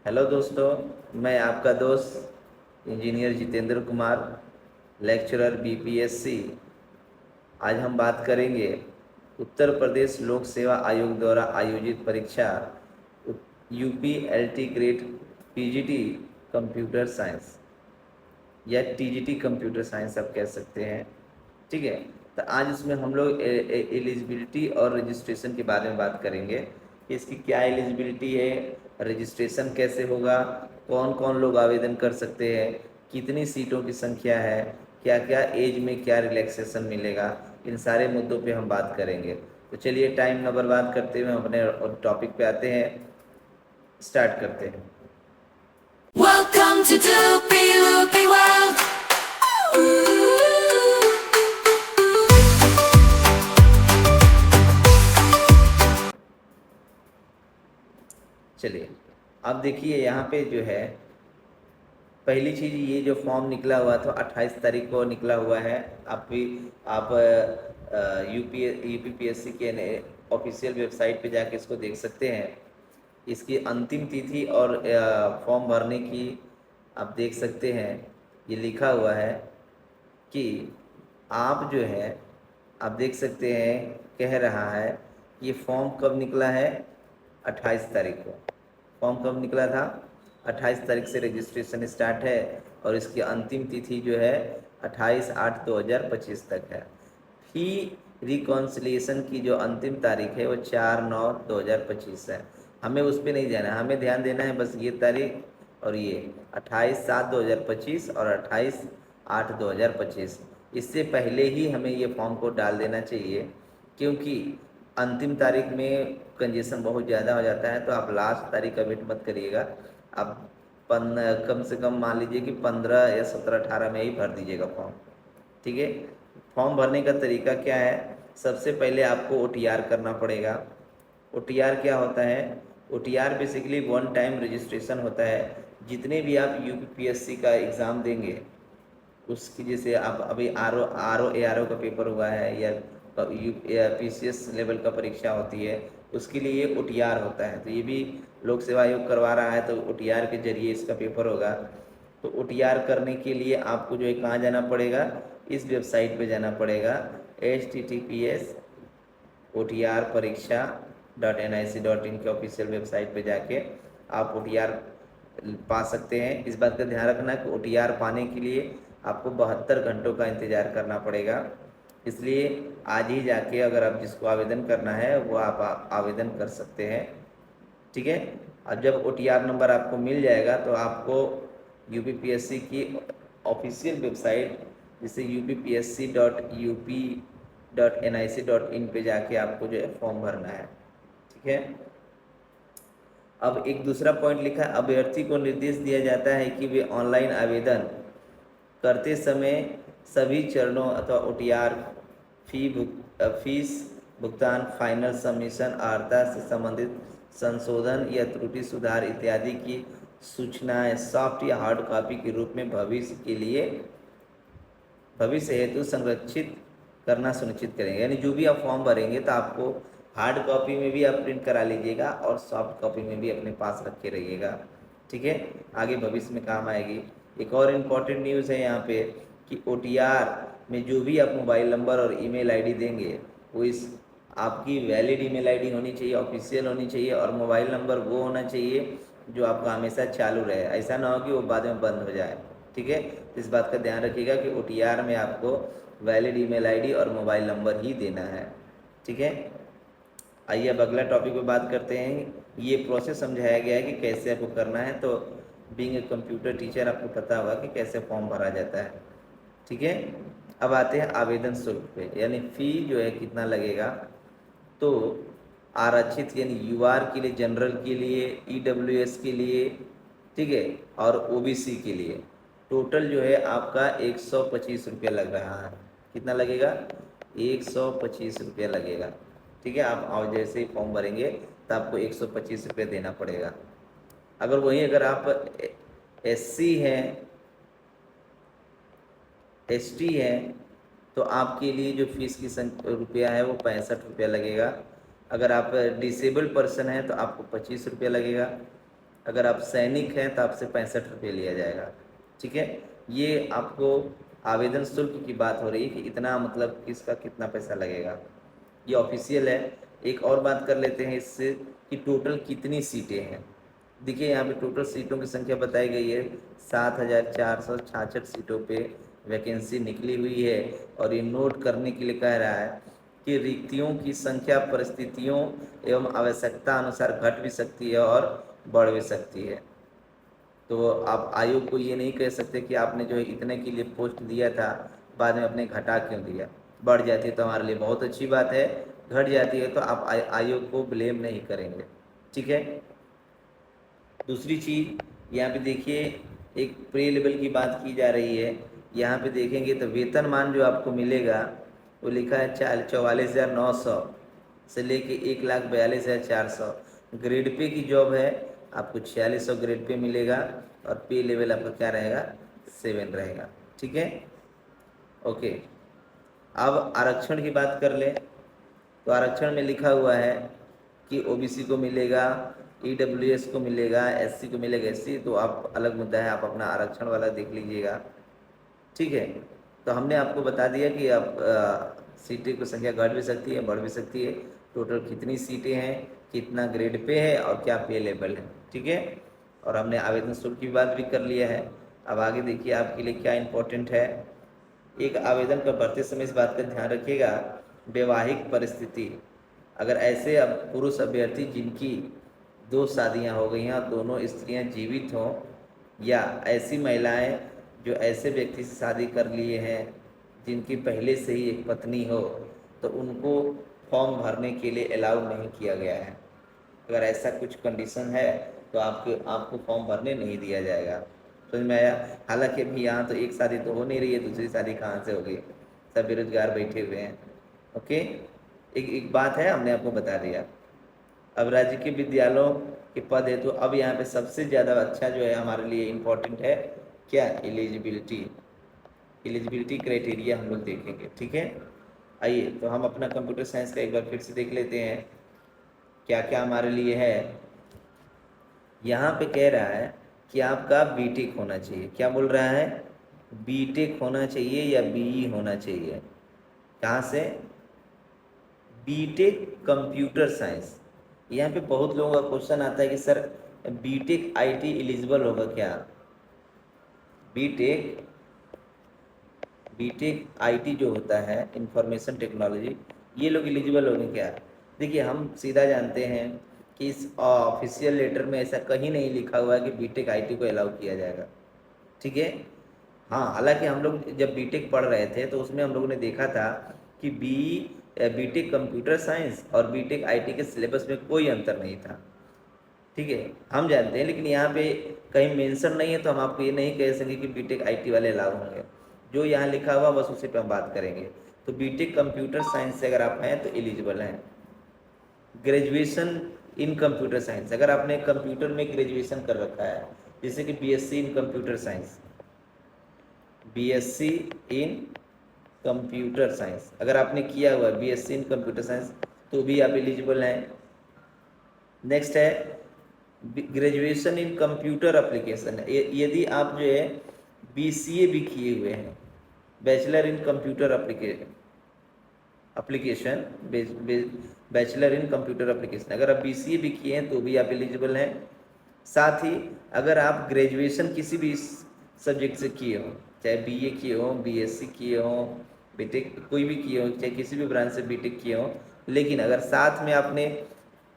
Hello दोस्तों, मैं आपका दोस्त engineer Jitendra Kumar, lecturer BPSC. आज हम बात करेंगे उत्तर प्रदेश लोक सेवा आयोग द्वारा आयोजित परीक्षा UP LT grade PGT computer science या टीजीटी कंप्यूटर साइंस आप कह सकते हैं। ठीक है, तो आज इसमें हम लोग एलिजिबिलिटी और रजिस्ट्रेशन के बारे में बात करेंगे कि इसकी क्या एलिजिबिलिटी है, रजिस्ट्रेशन कैसे होगा, कौन कौन लोग आवेदन कर सकते हैं, कितनी सीटों की संख्या है, क्या क्या एज में क्या रिलैक्सेशन मिलेगा। इन सारे मुद्दों पे हम बात करेंगे। तो चलिए टाइम न बर्बाद करते हुए हम अपने टॉपिक पे आते हैं, स्टार्ट करते हैं। Welcome to Doopy Loopy World. चलिए, अब देखिए यहाँ पे जो है पहली चीज़, ये जो फॉर्म निकला हुआ था 28 तारीख को निकला हुआ है। आप यूपीपीएससी के ऑफिशियल वेबसाइट पे जाके इसको देख सकते हैं। इसकी अंतिम तिथि और फॉर्म भरने की आप देख सकते हैं। ये लिखा हुआ है कि आप जो है, आप देख सकते हैं, कह रहा है कि ये फॉर्म कब निकला है, 28 तारीख को। फॉर्म कब निकला था, 28 तारीख से रजिस्ट्रेशन स्टार्ट है और इसकी अंतिम तिथि जो है 28/8/2025 तक है। फी रिकॉन्सिलिएशन की जो अंतिम तारीख है वो 4/9/2025 है। हमें उस पर नहीं जाना है, हमें ध्यान देना है बस ये तारीख और ये 28/7/2025 और 28/8/2025। इससे पहले ही हमें ये फॉर्म को डाल देना चाहिए, क्योंकि अंतिम तारीख में कंजेशन बहुत ज़्यादा हो जाता है। तो आप लास्ट तारीख का वेट मत करिएगा। आप कम से कम मान लीजिए कि 15 या 17 18 में ही भर दीजिएगा फॉर्म। ठीक है, फॉर्म भरने का तरीका क्या है, सबसे पहले आपको ओटीआर करना पड़ेगा। ओटीआर क्या होता है, OTR basically one time registration होता है। जितने भी आप यूपीपीएससी का एग्ज़ाम देंगे उसकी, जैसे आप अभी आर ओ एआरओ का पेपर हुआ है या पीसीएस लेवल का परीक्षा होती है, उसके लिए ओटीआर होता है। तो ये भी लोक सेवा आयोग करवा रहा है, तो ओटीआर के जरिए इसका पेपर होगा। तो ओटीआर करने के लिए आपको जो है कहाँ जाना पड़ेगा, इस वेबसाइट पे जाना पड़ेगा, https://OTRPariksha.nic.in के ऑफिशियल वेबसाइट पे जाके आप ओटीआर पा सकते हैं। इस बात का ध्यान रखना कि ओटीआर पाने के लिए आपको 72 घंटों का इंतज़ार करना पड़ेगा। इसलिए आज ही जाके अगर आप जिसको आवेदन करना है वो आप आवेदन कर सकते हैं। ठीक है, अब जब ओटीआर नंबर आपको मिल जाएगा तो आपको यूपीपीएससी की ऑफिशियल वेबसाइट, जैसे upsc.up.nic.in पे जाके आपको जो है फॉर्म भरना है। ठीक है, अब एक दूसरा पॉइंट लिखा है, अभ्यर्थी को निर्देश दिया जाता है कि वे ऑनलाइन आवेदन करते समय सभी चरणों अथवा ओटीआर फीस भुगतान, फाइनल सबमिशन, अर्हता से संबंधित संशोधन या त्रुटि सुधार इत्यादि की सूचनाएं सॉफ्ट या हार्ड कॉपी के रूप में भविष्य हेतु संरक्षित करना सुनिश्चित करेंगे। यानी जो भी आप फॉर्म भरेंगे तो आपको हार्ड कॉपी में भी आप प्रिंट करा लीजिएगा और सॉफ्ट कॉपी में भी अपने पास रखे रहिएगा। ठीक है, आगे भविष्य में काम आएगी। एक और इम्पॉर्टेंट न्यूज़ है यहाँ पे कि ओटीआर में जो भी आप मोबाइल नंबर और ईमेल आईडी देंगे वो इस आपकी वैलिड ईमेल आईडी होनी चाहिए, ऑफिशियल होनी चाहिए, और मोबाइल नंबर वो होना चाहिए जो आपका हमेशा चालू रहे। ऐसा ना हो कि वो बाद में बंद हो जाए। ठीक है, इस बात का ध्यान रखिएगा कि ओटीआर में आपको वैलिड ईमेल आईडी और मोबाइल नंबर ही देना है। ठीक है, आइए अब अगला टॉपिक पे बात करते हैं। ये प्रोसेस समझाया गया है कि कैसे आपको करना है। तो बीइंग ए कंप्यूटर टीचर आपको पता होगा कि कैसे फॉर्म भरा जाता है। ठीक है, अब आते हैं आवेदन शुल्क पे, यानी फ़ी जो है कितना लगेगा। तो आरक्षित यानी यूआर के लिए, जनरल के लिए, ईडब्ल्यूएस के लिए, ठीक है, और ओबीसी के लिए टोटल जो है आपका 125 रुपया लग रहा है। कितना लगेगा, 125 रुपया लगेगा। ठीक है, आप और जैसे ही फॉर्म भरेंगे तो आपको 125 रुपया देना पड़ेगा। अगर वहीं अगर आप एससी हैं, एसटी हैं, तो आपके लिए जो फीस की रुपया है वो 65 रुपया लगेगा। अगर आप डिसेबल्ड पर्सन हैं तो आपको 25 रुपया लगेगा। अगर आप सैनिक हैं तो आपसे 65 रुपये लिया जाएगा। ठीक है, ये आपको आवेदन शुल्क की बात हो रही है कि इतना मतलब इसका कितना पैसा लगेगा, ये ऑफिशियल है। एक और बात कर लेते हैं इससे कि टोटल कितनी सीटें हैं। देखिए यहाँ पे टोटल सीटों की संख्या बताई गई है, 7,466 सीटों पे वैकेंसी निकली हुई है। और ये नोट करने के लिए कह रहा है कि रिक्तियों की संख्या परिस्थितियों एवं आवश्यकता अनुसार घट भी सकती है और बढ़ भी सकती है। तो आप आयोग को ये नहीं कह सकते कि आपने जो है इतने के लिए पोस्ट दिया था, बाद में अपने घटा क्यों दिया। बढ़ जाती है तो हमारे लिए बहुत अच्छी बात है, घट जाती है तो आप आयोग को ब्लेम नहीं करेंगे। ठीक है, दूसरी चीज़ यहाँ पे देखिए, एक प्री लेवल की बात की जा रही है। यहाँ पे देखेंगे तो वेतनमान जो आपको मिलेगा वो लिखा है 44,900 से लेके 1,42,400। ग्रेड पे की जॉब है, आपको 4600 ग्रेड पे मिलेगा और पे लेवल आपका क्या रहेगा, 7 रहेगा। ठीक है, ओके। अब आरक्षण की बात कर ले तो आरक्षण में लिखा हुआ है कि ओबीसी को मिलेगा, ईडब्ल्यूएस को मिलेगा, एससी को मिलेगा। एससी तो आप अलग मुद्दा है, आप अपना आरक्षण वाला देख लीजिएगा। ठीक है, तो हमने आपको बता दिया कि आप सीटें की संख्या घट भी सकती है, बढ़ भी सकती है। टोटल कितनी सीटें हैं, कितना ग्रेड पे है और क्या पे लेवल है। ठीक है, और हमने आवेदन शुल्क की बात भी कर लिया है। अब आगे देखिए आपके लिए क्या इम्पोर्टेंट है। एक आवेदन पर भरते समय इस बात का ध्यान रखिएगा, वैवाहिक परिस्थिति। अगर ऐसे अब पुरुष अभ्यर्थी जिनकी 2 शादियां हो गई हैं और दोनों स्त्रियां जीवित हों, या ऐसी महिलाएं जो ऐसे व्यक्ति से शादी कर लिए हैं जिनकी पहले से ही एक पत्नी हो, तो उनको फॉर्म भरने के लिए अलाउ नहीं किया गया है। अगर ऐसा कुछ कंडीशन है तो आपको फॉर्म भरने नहीं दिया जाएगा। समझ में आया। हालांकि अभी यहाँ तो एक शादी तो हो नहीं रही है, दूसरी शादी कहाँ से होगी, सब बेरोजगार बैठे हुए हैं। ओके, एक बात है हमने आपको बता दिया। अब राज्य के विद्यालयों के पद है, तो अब यहाँ पे सबसे ज़्यादा अच्छा जो है हमारे लिए इम्पोर्टेंट है क्या, एलिजिबिलिटी क्राइटेरिया हम लोग देखेंगे। ठीक है, आइए तो हम अपना कंप्यूटर साइंस का एक बार फिर से देख लेते हैं क्या क्या हमारे लिए है। यहाँ पे कह रहा है कि आपका बीटेक होना चाहिए। क्या बोल रहा है, बीटेक होना चाहिए या बीई होना चाहिए। कहाँ से, बीटेक कंप्यूटर साइंस। यहाँ पे बहुत लोगों का क्वेश्चन आता है कि सर बीटेक आईटी एलिजिबल होगा क्या। बीटेक आईटी जो होता है इंफॉर्मेशन टेक्नोलॉजी, ये लोग एलिजिबल होंगे क्या। देखिए हम सीधा जानते हैं कि इस ऑफिशियल लेटर में ऐसा कहीं नहीं लिखा हुआ है कि बीटेक आईटी को अलाउ किया जाएगा। ठीक है, हाँ, हालांकि हम लोग जब बीटेक पढ़ रहे थे तो उसमें हम लोगों ने देखा था कि बीटेक कंप्यूटर साइंस और बीटेक आईटी के सिलेबस में कोई अंतर नहीं था। ठीक है, हम जानते हैं, लेकिन यहाँ पे कहीं मेंशन नहीं है तो हम आपको ये नहीं कह सकेंगे कि बीटेक आईटी वाले अलाउ होंगे। जो यहाँ लिखा हुआ बस उसी पे हम बात करेंगे। तो बीटेक कंप्यूटर साइंस से अगर आप हैं तो एलिजिबल हैं। ग्रेजुएशन इन कंप्यूटर साइंस, अगर आपने कंप्यूटर में ग्रेजुएशन कर रखा है, जैसे कि BSc in computer science, BSc in computer science अगर आपने किया हुआ है बीएससी इन कंप्यूटर साइंस, तो भी आप एलिजिबल हैं। नेक्स्ट है ग्रेजुएशन इन कंप्यूटर एप्लीकेशन। यदि आप जो है बीसीए भी किए हुए हैं, bachelor in computer application, bachelor in computer application, अगर आप बीसीए भी किए हैं तो भी आप एलिजिबल हैं। साथ ही अगर आप ग्रेजुएशन किसी भी सब्जेक्ट से किए हो, चाहे बीए किए हो, बीएससी किए हो, बीटेक कोई भी किए हो, चाहे किसी भी ब्रांच से बीटेक किए हो, लेकिन अगर साथ में आपने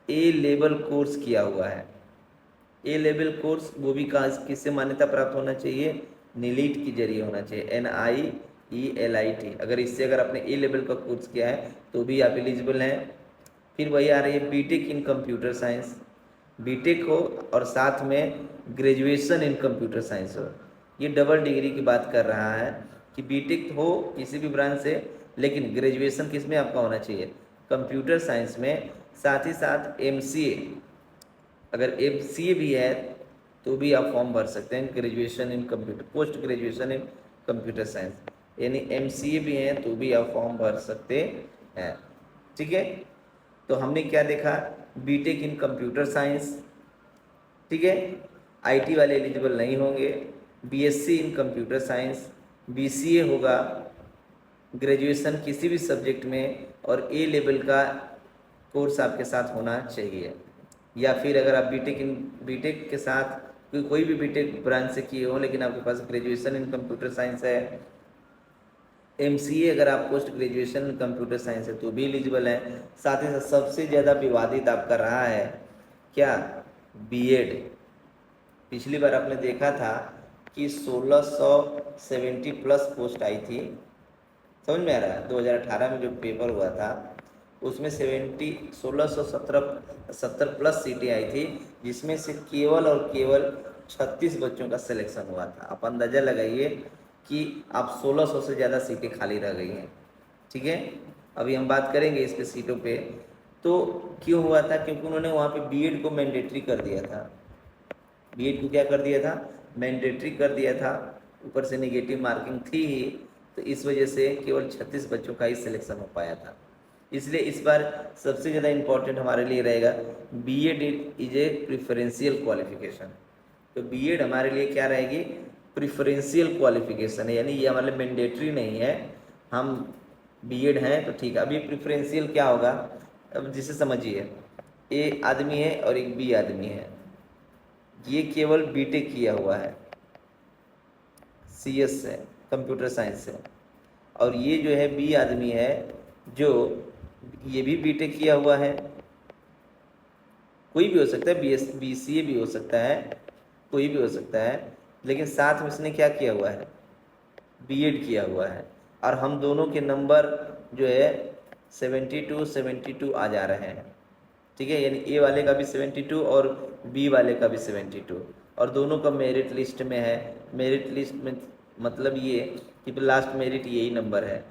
ए लेवल कोर्स किया हुआ है, ए लेवल कोर्स वो भी किससे मान्यता प्राप्त होना चाहिए, नीलीट के जरिए होना चाहिए, NIELIT। अगर इससे अगर आपने ए लेवल का कोर्स किया है तो भी आप एलिजिबल हैं। फिर वही आ रही है B Tech in computer science, B Tech हो और साथ में ग्रेजुएशन इन कंप्यूटर साइंस हो। ये डबल डिग्री की बात कर रहा है कि बीटेक हो किसी भी ब्रांच से, लेकिन ग्रेजुएशन किस में आपका होना चाहिए, कंप्यूटर साइंस में। साथ ही साथ MCA, अगर MCA भी है तो भी आप फॉर्म भर सकते हैं, graduation in computer, post graduation in computer science, यानी MCA भी हैं तो भी आप फॉर्म भर सकते हैं। ठीक है, तो हमने क्या देखा, बीटेक इन कंप्यूटर साइंस, ठीक है। आईटी वाले एलिजिबल नहीं होंगे। BSc in computer science, BCA होगा, ग्रेजुएशन किसी भी सब्जेक्ट में और ए लेवल का कोर्स आपके साथ होना चाहिए। या फिर अगर आप बीटेक के साथ कोई भी बीटेक ब्रांच से किए हो लेकिन आपके पास ग्रेजुएशन इन कंप्यूटर साइंस है, एमसीए अगर आप post graduation in computer science है तो भी एलिजिबल है। साथ ही साथ सबसे ज़्यादा विवादित आपका रहा है क्या, बीएड। पिछली बार आपने देखा था कि 1670 प्लस पोस्ट आई थी, समझ में आ रहा है। 2018 में जो पेपर हुआ था उसमें 1670 प्लस सीटें आई थी, जिसमें से केवल और केवल 36 बच्चों का सिलेक्शन हुआ था। आप अंदाज़ा लगाइए कि आप 1600 से ज़्यादा सीटें खाली रह गई हैं। ठीक है, अभी हम बात करेंगे इस पे सीटों पे। तो क्यों हुआ था, क्योंकि उन्होंने वहाँ पे बीएड को मैंडेटरी कर दिया था। बीएड को क्या कर दिया था, मैंडेटरी कर दिया था। ऊपर से नेगेटिव मार्किंग थी ही, तो इस वजह से केवल 36 बच्चों का ही सिलेक्शन हो पाया था। इसलिए इस बार सबसे ज़्यादा इम्पोर्टेंट हमारे लिए रहेगा B Ed is a preferential qualification. तो बीएड हमारे लिए क्या रहेगी, प्रिफरेंशियल क्वालिफिकेशन है, यानी ये हमारे लिए मैंडेटरी नहीं है। हम बीएड हैं तो ठीक है। अभी प्रिफरेंशियल क्या होगा, अब जिसे समझिए, ए आदमी है और एक बी आदमी है, ये केवल बीटेक किया हुआ है सीएस से, कंप्यूटर साइंस से, और ये जो है बी आदमी है जो ये भी बीटेक किया हुआ है। कोई भी हो सकता है, बीसीए भी हो सकता है, कोई भी हो सकता है, लेकिन साथ में इसने क्या किया हुआ है, बीएड किया हुआ है। और हम दोनों के नंबर जो है 72 आ जा रहे हैं। ठीक है, यानी ए वाले का भी 72 और बी वाले का भी 72, और दोनों का मेरिट लिस्ट में है। मेरिट लिस्ट में मतलब ये कि लास्ट मेरिट यही नंबर है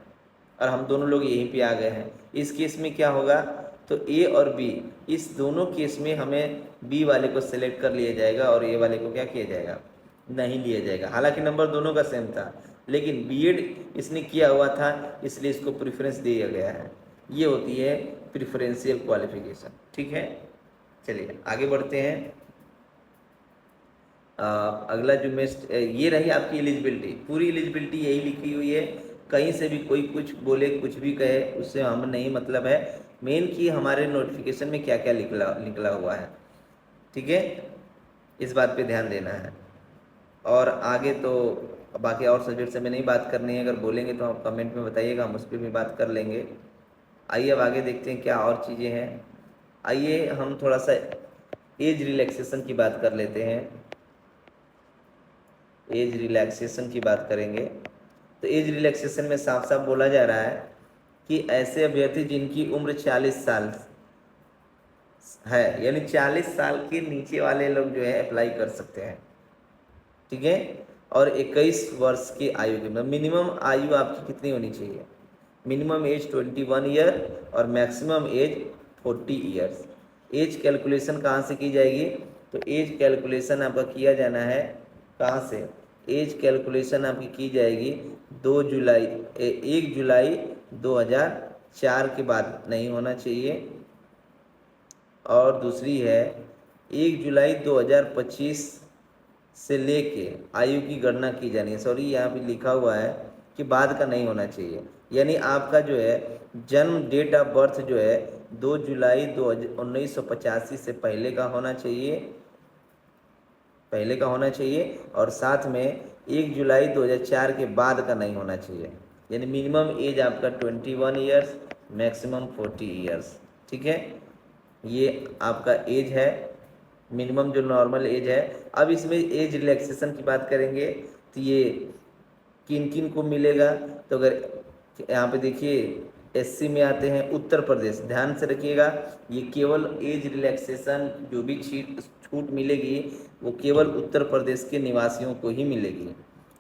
और हम दोनों लोग यहीं पे आ गए हैं। इस केस में क्या होगा, तो ए और बी, इस दोनों केस में हमें बी वाले को सिलेक्ट कर लिया जाएगा और ए वाले को क्या किया जाएगा, नहीं लिया जाएगा। हालांकि नंबर दोनों का सेम था, लेकिन बीएड इसने किया हुआ था इसलिए इसको प्रेफरेंस दिया गया है। ये होती है प्रिफरेंशियल क्वालिफिकेशन। ठीक है, चलिए आगे बढ़ते हैं। अगला जो ये रही आपकी एलिजिबिलिटी। पूरी एलिजिबिलिटी यही लिखी हुई है, कहीं से भी कोई कुछ बोले कुछ भी कहे उससे हम नहीं मतलब है। मेन की हमारे नोटिफिकेशन में क्या क्या निकला हुआ है। ठीक है, इस बात पे ध्यान देना है। और आगे तो बाकी और सब्जेक्ट से में नहीं बात करनी है, अगर बोलेंगे तो आप कमेंट में बताइएगा, हम उस पर भी बात कर लेंगे। आइए अब आगे देखते हैं क्या और चीज़ें हैं। आइए हम थोड़ा सा एज रिलैक्सेशन की बात कर लेते हैं। एज रिलैक्सेशन की बात करेंगे तो एज रिलैक्सेशन में साफ साफ बोला जा रहा है कि ऐसे अभ्यर्थी जिनकी उम्र 40 साल है, यानी 40 साल के नीचे वाले लोग जो है अप्लाई कर सकते हैं। ठीक है, और 21 वर्ष की आयु की मिनिमम आयु आपकी कितनी होनी चाहिए, मिनिमम एज 21 ईयर और maximum age 40 years. As calculation कहाँ से की जाएगी, तो एज कैलकुलेशन आपका किया जाना है कहाँ से, एज कैलकुलेशन आपकी की जाएगी 1 जुलाई 2004 के बाद नहीं होना चाहिए, और दूसरी है 1 जुलाई 2025 से लेके आयु की गणना की जानी है। सॉरी, यहाँ पे लिखा हुआ है कि बाद का नहीं होना चाहिए, यानी आपका जो है जन्म डेट ऑफ बर्थ जो है 2 जुलाई 1985 से पहले का होना चाहिए, और साथ में 1 जुलाई 2004 के बाद का नहीं होना चाहिए। यानी मिनिमम एज आपका 21 ईयर्स, मैक्सिमम 40 ईयर्स। ठीक है, ये आपका एज है, मिनिमम जो नॉर्मल एज है। अब इसमें एज रिलैक्सेशन की बात करेंगे तो ये किन किन को मिलेगा, तो अगर यहाँ पे देखिए एससी में आते हैं उत्तर प्रदेश, ध्यान से रखिएगा, ये केवल एज रिलैक्सेशन जो भी छूट मिलेगी वो केवल उत्तर प्रदेश के निवासियों को ही मिलेगी,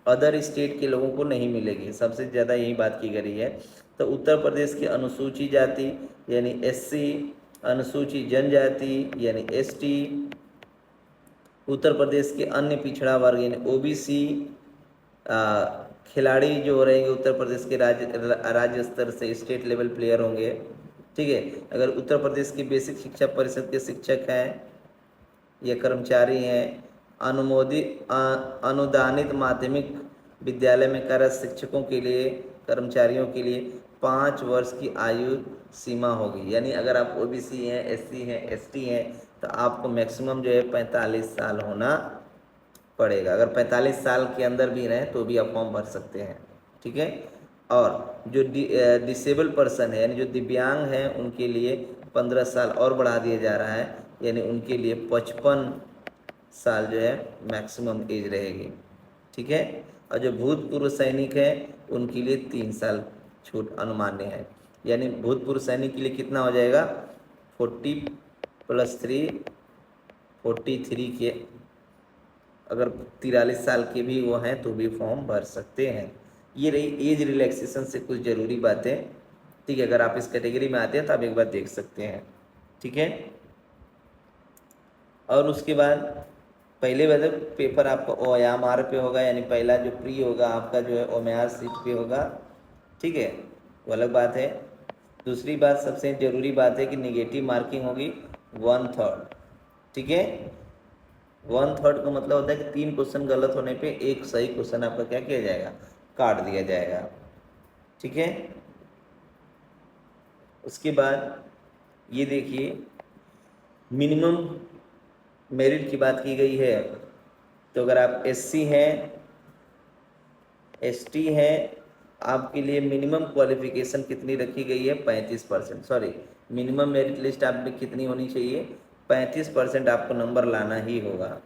अदर स्टेट के लोगों को नहीं मिलेगी। सबसे ज़्यादा यही बात की गई है। तो उत्तर प्रदेश की अनुसूचित जाति यानी एससी, अनुसूचित जनजाति यानी एसटी, उत्तर प्रदेश के अन्य पिछड़ा वर्ग यानी ओबीसी, खिलाड़ी जो रहेंगे उत्तर प्रदेश के राज्य स्तर से स्टेट लेवल प्लेयर होंगे। ठीक है, अगर उत्तर प्रदेश की बेसिक शिक्षा परिषद के शिक्षक हैं ये कर्मचारी हैं। अनुदानित माध्यमिक विद्यालय में कार्यरत शिक्षकों के लिए, कर्मचारियों के लिए 5 वर्ष की आयु सीमा होगी। यानी अगर आप ओबीसी हैं, एससी हैं, एसटी हैं तो आपको मैक्सिमम जो है 45 साल होना पड़ेगा। अगर 45 साल के अंदर भी रहें तो भी आप फॉर्म भर सकते हैं, ठीक है। और जो डिसेबल पर्सन है यानी जो दिव्यांग हैं उनके लिए 15 साल और बढ़ा दिया जा रहा है, यानी उनके लिए 55 साल जो है मैक्सिमम एज रहेगी, ठीक है। और जो भूतपूर्व सैनिक हैं उनके लिए 3 साल छूट अनुमान्य है। यानी भूतपूर्व सैनिक के लिए कितना हो जाएगा, 40 + 3 43 के, अगर 43 साल के भी वो हैं तो भी फॉर्म भर सकते हैं। ये रही एज रिलैक्सेशन से कुछ ज़रूरी बातें, ठीक है। अगर आप इस कैटेगरी में आते हैं तो आप एक बार देख सकते हैं, ठीक है। और उसके बाद पहले वाले पेपर आपका OMR पे होगा, यानी पहला जो प्री होगा आपका जो है OMR सीट पे होगा, ठीक है, वो अलग बात है। दूसरी बात सबसे ज़रूरी बात है कि निगेटिव मार्किंग होगी 1/3, ठीक है। 1/3 का मतलब होता है कि 3 क्वेश्चन गलत होने पे एक सही क्वेश्चन आपका क्या किया जाएगा, काट दिया जाएगा, ठीक है। उसके बाद ये देखिए मिनिमम मेरिट की बात की गई है। तो अगर आप एससी हैं, एसटी हैं, आपके लिए मिनिमम क्वालिफिकेशन कितनी रखी गई है, 35%। सॉरी, मिनिमम मेरिट लिस्ट आप में कितनी होनी चाहिए, 35% आपको नंबर लाना ही होगा।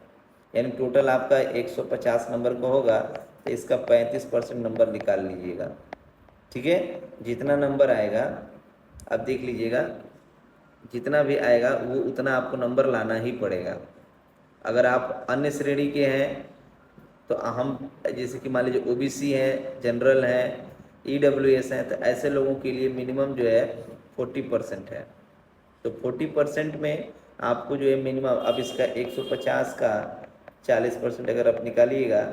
यानी टोटल आपका 150 नंबर का होगा तो इसका 35% नंबर निकाल लीजिएगा, ठीक है। जितना नंबर आएगा अब देख लीजिएगा, जितना भी आएगा वो उतना आपको नंबर लाना ही पड़ेगा। अगर आप अन्य श्रेणी के हैं तो हम जैसे कि मान लीजिए ओबीसी हैं, जनरल हैं, ईडब्ल्यूएस हैं, तो ऐसे लोगों के लिए मिनिमम जो है 40% है। तो 40% में आपको जो है मिनिमम, अब इसका 150 का 40% अगर आप निकालिएगा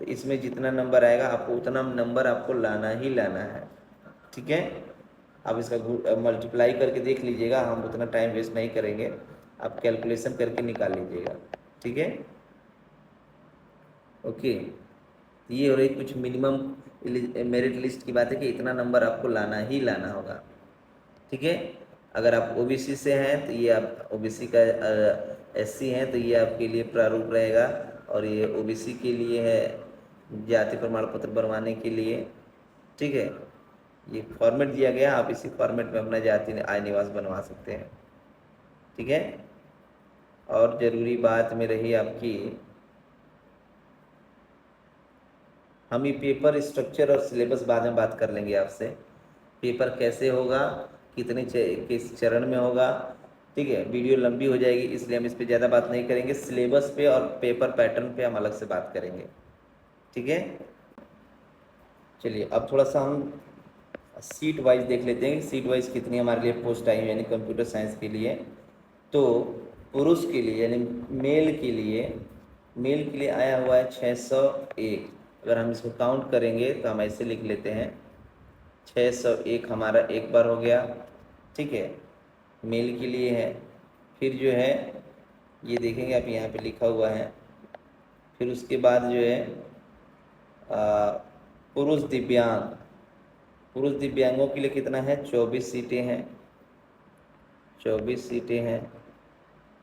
तो इसमें जितना नंबर आएगा आपको उतना नंबर आपको लाना ही लाना है, ठीक है। आप इसका मल्टीप्लाई करके देख लीजिएगा, हम उतना टाइम वेस्ट नहीं करेंगे, आप कैलकुलेशन करके निकाल लीजिएगा, ठीक है। ओके, ये हो रही कुछ मिनिमम मेरिट लिस्ट की बात है कि इतना नंबर आपको लाना ही लाना होगा, ठीक है। अगर आप ओबीसी से हैं तो ये आप ओबीसी का, एससी हैं तो ये आपके लिए प्रारूप रहेगा, और ये ओबीसी के लिए है जाति प्रमाण पत्र बनवाने के लिए, ठीक है। ये फॉर्मेट दिया गया, आप इसी फॉर्मेट में अपना जाति आय निवास बनवा सकते हैं, ठीक है। और ज़रूरी बात में रही आपकी, हम ये पेपर स्ट्रक्चर और सिलेबस बाद में बात कर लेंगे आपसे। पेपर कैसे होगा, कितने किस चरण में होगा, ठीक है। वीडियो लंबी हो जाएगी इसलिए हम इस पर ज़्यादा बात नहीं करेंगे, सिलेबस पे और पेपर पैटर्न पे हम अलग से बात करेंगे, ठीक है। चलिए अब थोड़ा सा हम सीट वाइज देख लेते हैं, सीट वाइज कितनी हमारे लिए पोस्ट आई यानी कंप्यूटर साइंस के लिए। तो पुरुष के लिए यानी मेल के लिए आया हुआ है 601। अगर हम इसको काउंट करेंगे तो हम ऐसे लिख लेते हैं, 601 हमारा एक बार हो गया, ठीक है, मेल के लिए है। फिर जो है ये देखेंगे आप यहाँ पे लिखा हुआ है, फिर उसके बाद जो है पुरुष दिव्यांगों के लिए कितना है, 24 सीटें हैं, 24 सीटें हैं,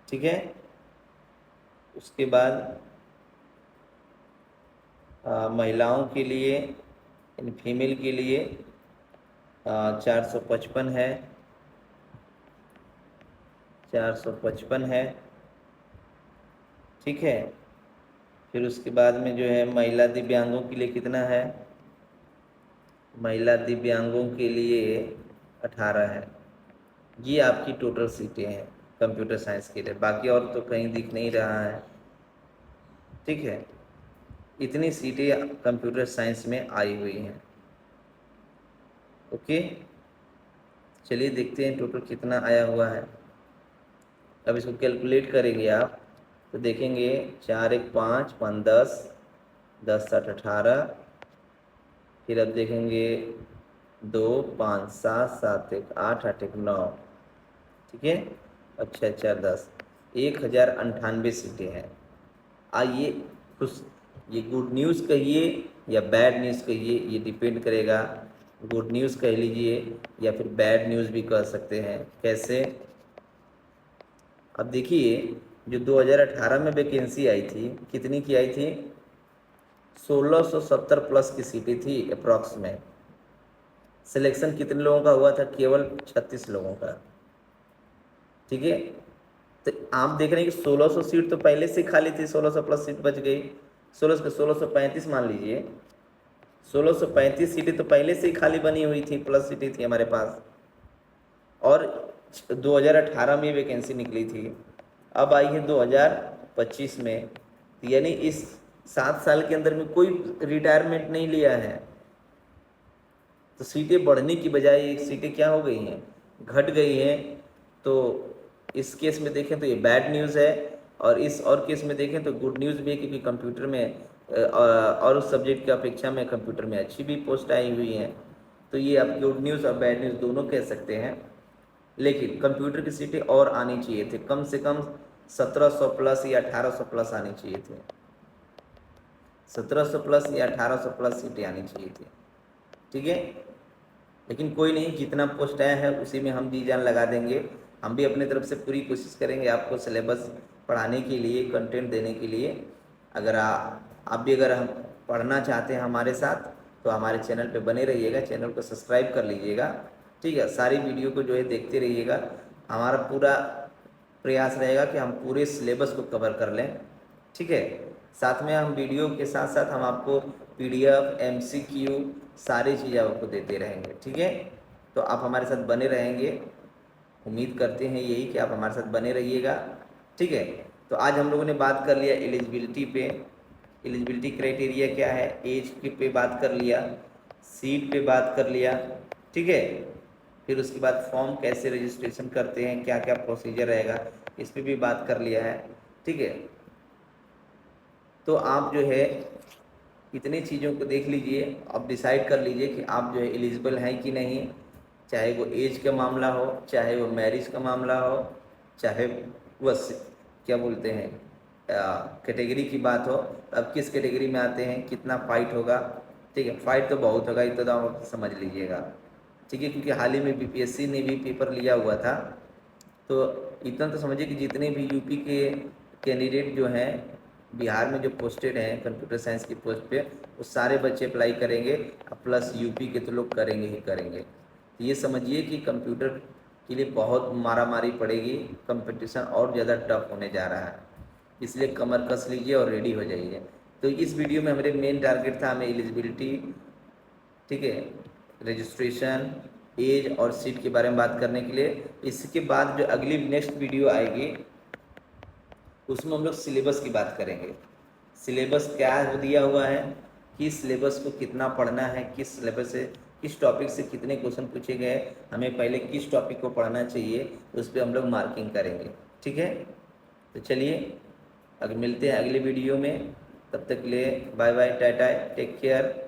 ठीक है। उसके बाद महिलाओं के लिए यानी फीमेल के लिए 455 है, 455 है, ठीक है। फिर उसके बाद में जो है महिला दिव्यांगों के लिए कितना है, महिला दिव्यांगों के लिए 18 है। ये आपकी टोटल सीटें हैं कंप्यूटर साइंस के लिए, बाकी और तो कहीं दिख नहीं रहा है, ठीक है। इतनी सीटें कंप्यूटर साइंस में आई हुई हैं, ओके। चलिए देखते हैं टोटल कितना आया हुआ है। अब इसको कैलकुलेट करेंगे आप तो देखेंगे 4 1 5 5 10 10 7 18, फिर अब देखेंगे 2 5 7 7 1 8 8 1 9, ठीक है, और 6 4 10। 1098 सीटें हैं। आइए खुश, ये गुड न्यूज़ कहिए या बैड न्यूज़ कहिए, ये डिपेंड करेगा। गुड न्यूज़ कह लीजिए या फिर बैड न्यूज़ भी कह सकते हैं। कैसे? अब देखिए, जो 2018 में वैकेंसी आई थी, कितनी की आई थी? 1670 प्लस की सीटें थी अप्रॉक्स में। सिलेक्शन कितने लोगों का हुआ था? केवल 36 लोगों का। ठीक है, तो आप देख रहे हैं कि 1600 सीट तो पहले से खाली थी, 1600 प्लस सीट बच गई। 1635 मान लीजिए, 1635 सीटें तो पहले से ही खाली बनी हुई थी, प्लस सीटें थी हमारे पास, और 2018 में वैकेंसी निकली थी। अब आई है 2025 में, यानी इस 7 साल के अंदर में कोई रिटायरमेंट नहीं लिया है। तो सीटें बढ़ने की बजाय सीटें क्या हो गई हैं? घट गई हैं। तो इस केस में देखें तो ये बैड न्यूज़ है, और इस और केस में देखें तो गुड न्यूज़ भी है, क्योंकि कंप्यूटर में और उस सब्जेक्ट की अपेक्षा में कंप्यूटर में अच्छी भी पोस्ट आई हुई हैं। तो ये आप गुड न्यूज़ और बैड न्यूज़ दोनों कह सकते हैं। लेकिन कंप्यूटर की सीटें और आनी चाहिए थे, कम से कम 1700 प्लस या 1800 प्लस आनी चाहिए थे। 1700 प्लस या 1800 प्लस सीटें आनी चाहिए थी। ठीक है, लेकिन कोई नहीं, जितना पोस्ट आया है उसी में हम जी जान लगा देंगे। हम भी अपनी तरफ से पूरी कोशिश करेंगे आपको सिलेबस पढ़ाने के लिए, कंटेंट देने के लिए। अगर आप भी अगर हम पढ़ना चाहते हैं हमारे साथ, तो हमारे चैनल पे बने रहिएगा, चैनल को सब्सक्राइब कर लीजिएगा। ठीक है, सारी वीडियो को जो है देखते रहिएगा। हमारा पूरा प्रयास रहेगा कि हम पूरे सिलेबस को कवर कर लें। ठीक है, साथ में हम वीडियो के साथ साथ हम आपको PDF, MCQ सारी चीज़ें आपको देते रहेंगे। ठीक है, तो आप हमारे साथ बने रहेंगे, उम्मीद करते हैं यही कि आप हमारे साथ बने रहिएगा। ठीक है, तो आज हम लोगों ने बात कर लिया एलिजिबिलिटी पे, एलिजिबिलिटी क्राइटेरिया क्या है, एज के पे बात कर लिया, सीट पे बात कर लिया। ठीक है, फिर उसके बाद फॉर्म कैसे रजिस्ट्रेशन करते हैं, क्या क्या प्रोसीजर रहेगा, इस पर भी बात कर लिया है। ठीक है, तो आप जो है इतनी चीज़ों को देख लीजिए, आप डिसाइड कर लीजिए कि आप जो है एलिजिबल हैं कि नहीं। चाहे वो एज का मामला हो, चाहे वो मैरिज का मामला हो, चाहे वो क्या बोलते हैं कैटेगरी की बात हो। अब किस कैटेगरी में आते हैं, कितना फाइट होगा। ठीक है, फाइट तो बहुत होगा, इतना तो आप समझ लीजिएगा। ठीक है, क्योंकि हाल ही में BPSC ने भी पेपर लिया हुआ था, तो इतना तो समझिए कि जितने भी यूपी के कैंडिडेट जो हैं बिहार में जो पोस्टेड हैं कंप्यूटर साइंस की पोस्ट पे, वो सारे बच्चे अप्लाई करेंगे, प्लस यूपी के तो लोग करेंगे ही करेंगे। तो ये समझिए कि कंप्यूटर के लिए बहुत मारामारी पड़ेगी, कंपटीशन और ज़्यादा टफ होने जा रहा है, इसलिए कमर कस लीजिए और रेडी हो जाइए। तो इस वीडियो में हमारे मेन टारगेट था हमें एलिजिबिलिटी, ठीक है, रजिस्ट्रेशन, एज और सीट के बारे में बात करने के लिए। इसके बाद जो अगली नेक्स्ट वीडियो आएगी उसमें हम लोग सिलेबस की बात करेंगे। सिलेबस क्या दिया हुआ है, किस सिलेबस को कितना पढ़ना है, किस सिलेबस से किस टॉपिक से कितने क्वेश्चन पूछे गए, हमें पहले किस टॉपिक को पढ़ना चाहिए, उस पर हम लोग मार्किंग करेंगे। ठीक है, तो चलिए अगर मिलते हैं अगले वीडियो में, तब तक के लिए bye bye, tata, take care.